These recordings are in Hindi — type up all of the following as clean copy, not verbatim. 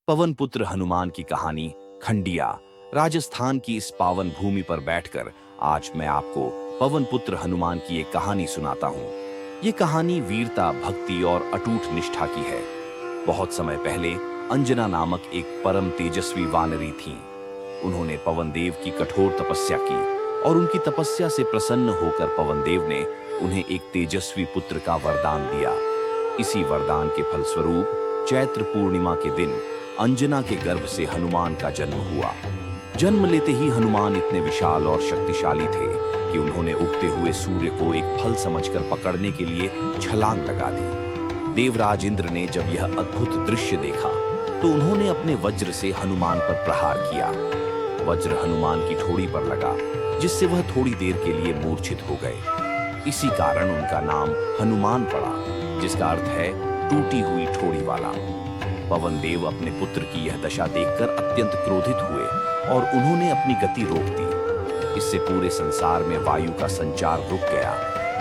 पवन पुत्र हनुमान की कहानी खंडिया। राजस्थान की इस पावन भूमि पर बैठकर आज मैं आपको पवन पुत्र हनुमान की एक कहानी सुनाता हूँ। ये कहानी वीरता, भक्ति और अटूट निष्ठा की है। बहुत समय पहले अंजना नामक एक परम तेजस्वी वानरी थीं। उन्होंने पवन देव की कठोर तपस्या की और उनकी तपस्या से प्रसन्न होकर पवन देव ने उन्हें एक तेजस्वी पुत्र का वरदान दिया। इसी वरदान के फलस्वरूप चैत्र पूर्णिमा के दिन अंजना के गर्भ से हनुमान का जन्म हुआ। जन्म लेते ही हनुमान इतने विशाल और शक्तिशाली थे कि उन्होंने उगते हुए सूर्य को एक फल समझकर पकड़ने के लिए छलांग लगा दी। देवराज इंद्र ने जब यह अद्भुत दृश्य देखा तो उन्होंने अपने वज्र से हनुमान पर प्रहार किया। वज्र हनुमान की ठोड़ी पर लगा, जिससे वह थोड़ी देर के लिए मूर्छित हो गए। इसी कारण उनका नाम हनुमान पड़ा, जिसका अर्थ है टूटी हुई ठोड़ी वाला। पवन देव अपने पुत्र की यह दशा देखकर अत्यंत क्रोधित हुए और उन्होंने अपनी गति रोक दी। इससे पूरे संसार में वायु का संचार रुक गया,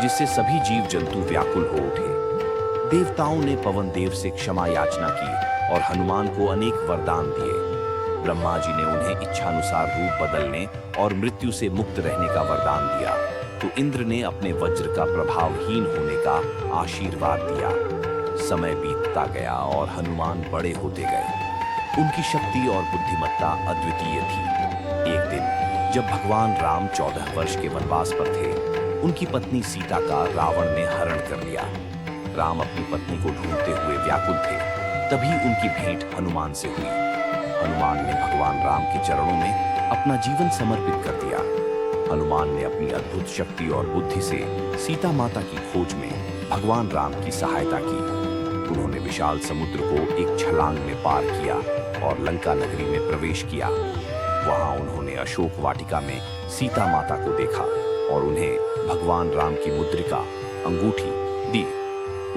जिससे सभी जीव जंतु व्याकुल हो उठे। देवताओं ने पवन देव से क्षमा याचना की और हनुमान को अनेक वरदान दिए। ब्रह्मा जी ने उन्हें इच्छानुसार रूप बदलने और मृत्यु से मुक्त रहने का वरदान दिया, तो इंद्र ने अपने वज्र का प्रभावहीन होने का आशीर्वाद दिया। समय बीतता गया और हनुमान बड़े होते गए। उनकी शक्ति और बुद्धिमत्ता अद्वितीय थी। एक दिन जब भगवान राम 14 वर्ष के वनवास पर थे, उनकी पत्नी सीता का रावण ने हरण कर लिया। राम अपनी पत्नी को ढूंढते हुए व्याकुल थे। तभी उनकी भेंट हनुमान से हुई। हनुमान ने भगवान राम के चरणों में अपना जीवन समर्पित कर दिया। हनुमान ने अपनी अद्भुत शक्ति और बुद्धि से सीता माता की खोज में भगवान राम की सहायता की। उन्होंने विशाल समुद्र को एक छलांग में पार किया और लंका नगरी में प्रवेश किया। वहां उन्होंने अशोक वाटिका में सीता माता को देखा और उन्हें भगवान राम की मुद्रिका अंगूठी दी।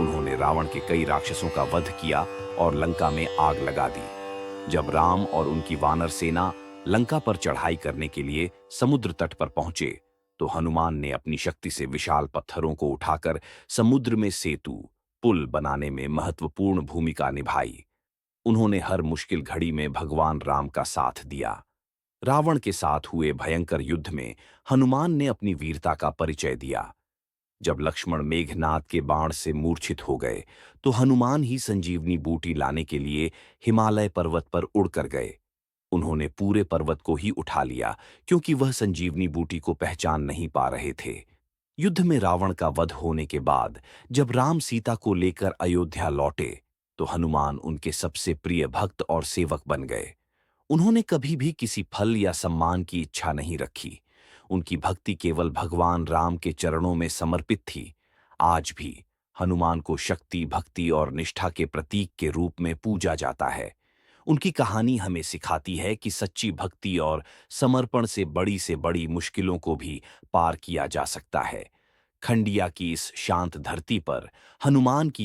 उन्होंने रावण के कई राक्षसों का वध किया और लंका में आग लगा दी। जब राम और उनकी वानर सेना लंका पर चढ़ाई करने के लिए समुद्र तट पर पहुंचे, तो हनुमान ने अपनी शक्ति से विशाल पत्थरों को उठाकर समुद्र में सेतु, पुल बनाने में महत्वपूर्ण भूमिका निभाई। उन्होंने हर मुश्किल घड़ी में भगवान राम का साथ दिया। रावण के साथ हुए भयंकर युद्ध में हनुमान ने अपनी वीरता का परिचय दिया। जब लक्ष्मण मेघनाद के बाण से मूर्छित हो गए, तो हनुमान ही संजीवनी बूटी लाने के लिए हिमालय पर्वत पर उड़कर गए। उन्होंने पूरे पर्वत को ही उठा लिया, क्योंकि वह संजीवनी बूटी को पहचान नहीं पा रहे थे। युद्ध में रावण का वध होने के बाद जब राम सीता को लेकर अयोध्या लौटे, तो हनुमान उनके सबसे प्रिय भक्त और सेवक बन गए। उन्होंने कभी भी किसी फल या सम्मान की इच्छा नहीं रखी। उनकी भक्ति केवल भगवान राम के चरणों में समर्पित थी। आज भी हनुमान को शक्ति, भक्ति और निष्ठा के प्रतीक के रूप में पूजा जाता है। उनकी कहानी हमें सिखाती है कि सच्ची भक्ति और समर्पण से बड़ी मुश्किलों को भी पार किया जा सकता है। खंडिया की इस शांत धरती पर हनुमान की